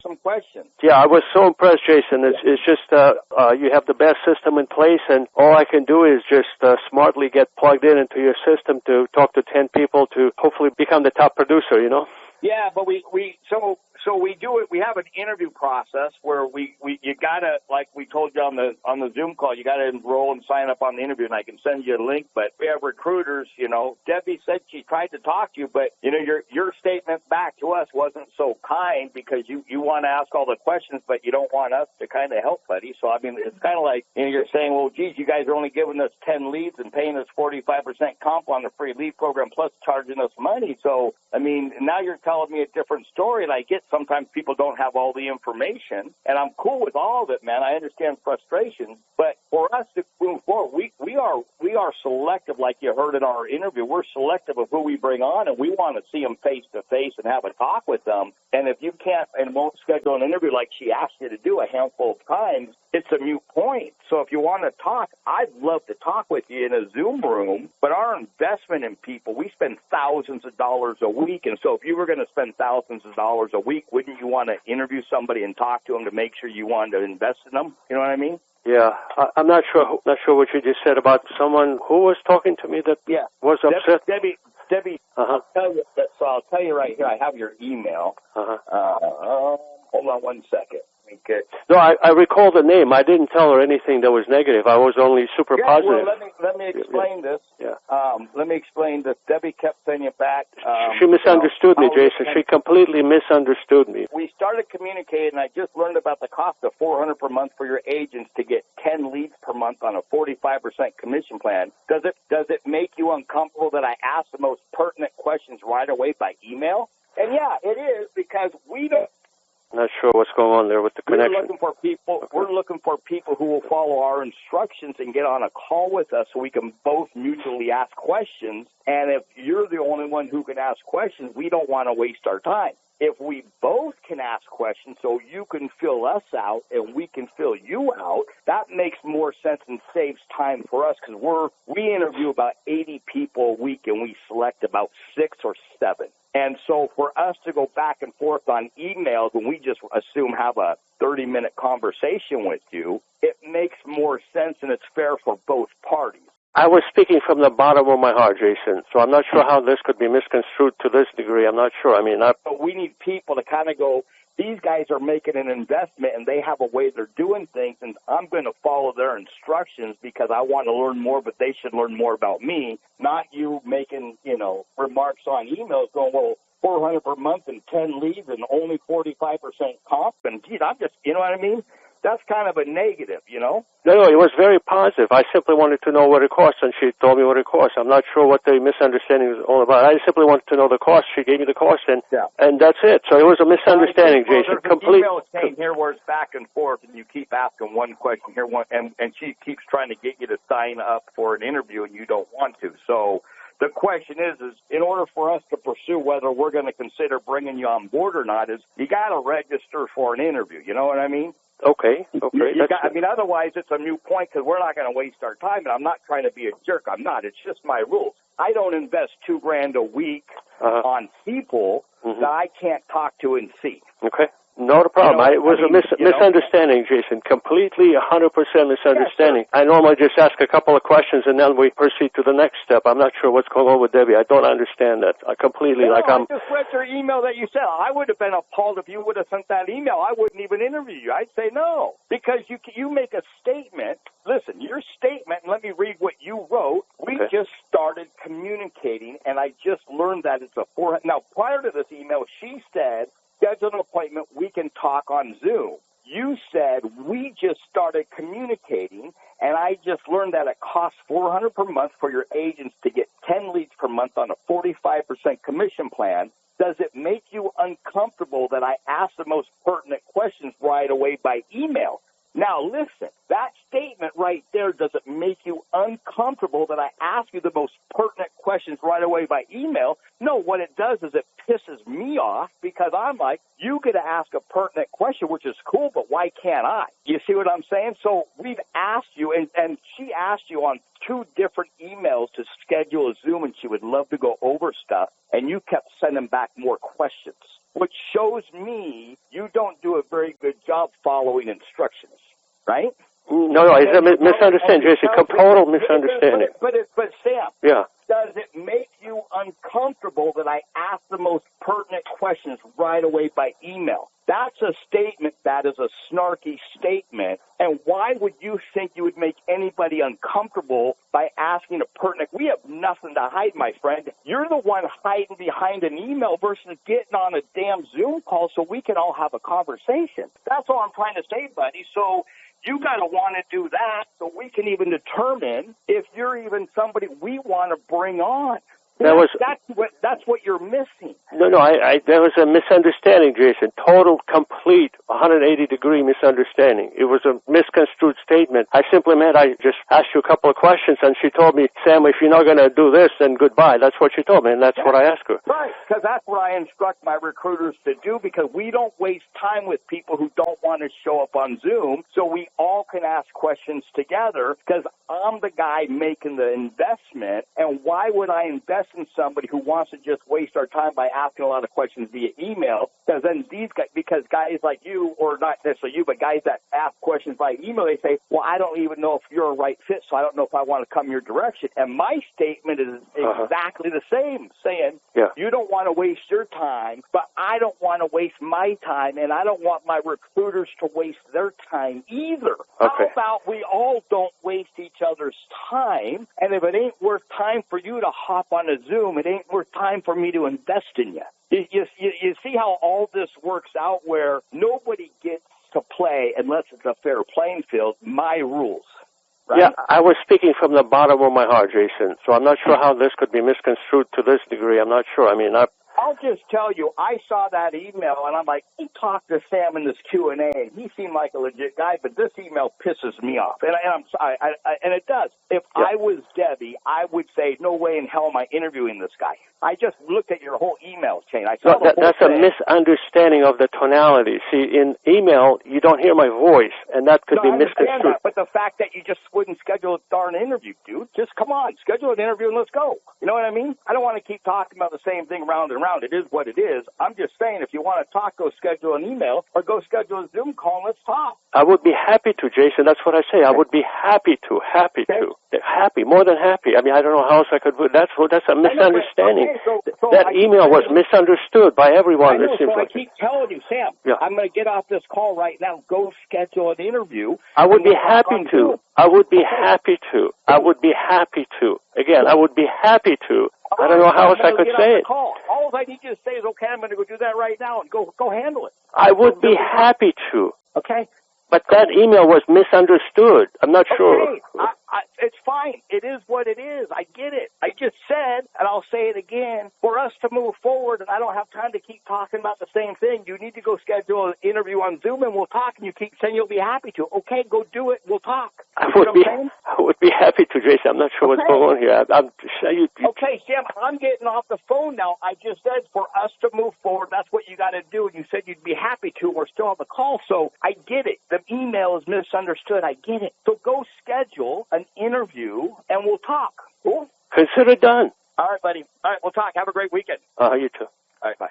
some questions. Yeah, I was so impressed, Jason. It's just you have the best system in place, and all I can do is just smartly get plugged into your system to talk to 10 people to hopefully become the top producer, you know? Yeah, but so we do it. We have an interview process where you gotta, like we told you on the Zoom call, you gotta enroll and sign up on the interview, and I can send you a link. But we have recruiters. You know, Debbie said she tried to talk to you, but you know your statement back to us wasn't so kind because you want to ask all the questions, but you don't want us to kind of help, buddy. So I mean, it's kind of like you're saying, well, geez, you guys are only giving us 10 leads and paying us 45% comp on the free lead program plus charging us money. So I mean, now you're telling me a different story, and I get sometimes people don't have all the information, and I'm cool with all of it, man. I understand frustration, but for us to move forward, we are selective, like you heard in our interview. We're selective of who we bring on, and we want to see them face to face and have a talk with them. And if you can't and won't schedule an interview like she asked you to do a handful of times, it's a moot point. So if you want to talk, I'd love to talk with you in a Zoom room, but our investment in people, we spend thousands of dollars a week. And so if you were going to spend thousands of dollars a week, wouldn't you want to interview somebody and talk to them to make sure you wanted to invest in them? You know what I mean? Yeah, I'm not sure what you just said about someone who was talking to me that was upset. Debbie, I'll tell you right here. I have your email. Hold on one second. No, I recall the name. I didn't tell her anything that was negative. I was only super positive. Well, let me explain this. Yeah. Let me explain this. Debbie kept sending it back. She misunderstood me, Jason. She completely misunderstood me. We started communicating. I just learned about the cost of $400 per month for your agents to get 10 leads per month on a 45% commission plan. Does it make you uncomfortable that I ask the most pertinent questions right away by email? And yeah, it is, because we don't. Not sure what's going on there with the connection. We're looking for people who will follow our instructions and get on a call with us so we can both mutually ask questions. And if you're the only one who can ask questions, we don't want to waste our time. If we both can ask questions so you can fill us out and we can fill you out, that makes more sense and saves time for us, because we interview about 80 people a week and we select about 6 or 7. And so for us to go back and forth on emails when we just assume have a 30-minute conversation with you, it makes more sense and it's fair for both parties. I was speaking from the bottom of my heart, Jason, so I'm not sure how this could be misconstrued to this degree. I'm not sure. But we need people to kind of go, these guys are making an investment and they have a way they're doing things, and I'm going to follow their instructions because I want to learn more, but they should learn more about me, not you making, remarks on emails going, well, $400 per month and 10 leads and only 45% comp. And, geez, I'm just, you know what I mean? That's kind of a negative, No, it was very positive. I simply wanted to know what it cost, and she told me what it cost. I'm not sure what the misunderstanding was all about. I simply wanted to know the cost. She gave me the cost, and that's it. So it was a misunderstanding, Jason. Complete. Email chain here where it's back and forth, and you keep asking one question here, and she keeps trying to get you to sign up for an interview, and you don't want to. So the question is in order for us to pursue whether we're going to consider bringing you on board or not, is you got to register for an interview. You know what I mean? Okay. Otherwise it's a moot point because we're not going to waste our time, and I'm not trying to be a jerk. I'm not. It's just my rules. I don't invest $2,000 a week on people that I can't talk to and see. Okay. Not a problem. It was a misunderstanding, Jason. Completely 100% misunderstanding. I normally just ask a couple of questions and then we proceed to the next step. I'm not sure what's going on with Debbie. I don't understand that. I completely, I just read your email that you sent. I would have been appalled if you would have sent that email. I wouldn't even interview you. I'd say no. Because you make a statement. Listen, your statement, and let me read what you wrote. We just started communicating, and I just learned that it's a 400. Now, prior to this email, she said, schedule an appointment, we can talk on Zoom. You said, we just started communicating, and I just learned that it costs $400 per month for your agents to get 10 leads per month on a 45% commission plan. Does it make you uncomfortable that I ask the most pertinent questions right away by email? Now, listen, that statement right there, does it make you uncomfortable that I ask you the most pertinent questions right away by email? No, what it does is it pisses me off because I'm like, you get to ask a pertinent question, which is cool, but why can't I? You see what I'm saying? So we've asked you, and she asked you on 2 different emails to schedule a Zoom, and she would love to go over stuff, and you kept sending back more questions, which shows me you don't do a very good job following instructions, right? No, it's a misunderstanding, Jason. Total misunderstanding. But Sam, yeah. Does it make you uncomfortable that I ask the most pertinent questions right away by email? That's a statement that is a snarky statement. And why would you think you would make anybody uncomfortable by asking a pertinent? We have nothing to hide, my friend. You're the one hiding behind an email versus getting on a damn Zoom call so we can all have a conversation. That's all I'm trying to say, buddy. So you got to want to do that so we can even determine if you're even somebody we want to bring on. That's what you're missing. No, there was a misunderstanding, Jason. Total, complete, 180-degree misunderstanding. It was a misconstrued statement. I simply meant I just asked you a couple of questions, and she told me, Sam, if you're not going to do this, then goodbye. That's what she told me, and that's what I asked her. Right, because that's what I instruct my recruiters to do, because we don't waste time with people who don't want to show up on Zoom, so we all can ask questions together, because I'm the guy making the investment, and why would I invest in somebody who wants to just waste our time by asking a lot of questions via email? Because then because guys like you, or not necessarily you, but guys that ask questions by email, they say, well, I don't even know if you're a right fit, so I don't know if I want to come your direction. And my statement is exactly the same, saying, you don't want to waste your time, but I don't want to waste my time, and I don't want my recruiters to waste their time either. How about we all don't waste each other's time, and if it ain't worth time for you to hop on a Zoom, it ain't worth time for me to invest in you. You see how all this works out, where nobody gets to play unless it's a fair playing field, my rules. Right? Yeah, I was speaking from the bottom of my heart, Jason, so I'm not sure how this could be misconstrued to this degree. I'm not sure. I mean, I'll just tell you, I saw that email, and I'm like, he talked to Sam in this Q&A, and he seemed like a legit guy, but this email pisses me off. And I'm sorry, and it does. If I was Debbie, I would say, no way in hell am I interviewing this guy. I just looked at your whole email chain. I saw that's a misunderstanding of the tonality. See, in email, you don't hear my voice, and that could be misconstrued. But the fact that you just wouldn't schedule a darn interview, dude, just come on, schedule an interview and let's go. You know what I mean? I don't want to keep talking about the same thing round and round. It is what it is. I'm just saying, if you want to talk, go schedule an email or go schedule a Zoom call and let's talk. I would be happy to, Jason. That's what I say. I would be happy to. Happy, more than happy. I mean, I don't know how else I could put. That's a misunderstanding. So that email was misunderstood by everyone. I keep telling you, Sam, I'm going to get off this call right now. Go schedule an interview. I would be happy to. I would be happy to. I would be happy to. Again, I would be happy to. I don't know how else I could say it. All I need you to say is, okay, I'm going to go do that right now and go handle it. I would be happy to. Okay. But that email was misunderstood. I'm not sure. It's fine. It is what it is. I get it. I just said, and I'll say it again, for us to move forward, and I don't have time to keep talking about the same thing, you need to go schedule an interview on Zoom, and we'll talk, and you keep saying you'll be happy to. Okay, go do it. We'll talk. I would be happy to, Jason. I'm not sure what's going on here. Okay, Sam, I'm getting off the phone now. I just said for us to move forward, that's what you got to do, and you said you'd be happy to. We're still on the call, so I get it. The email is misunderstood. I get it. So go schedule an interview, and we'll talk. Cool? Consider done. All right, buddy. All right, we'll talk. Have a great weekend. You too. All right, bye.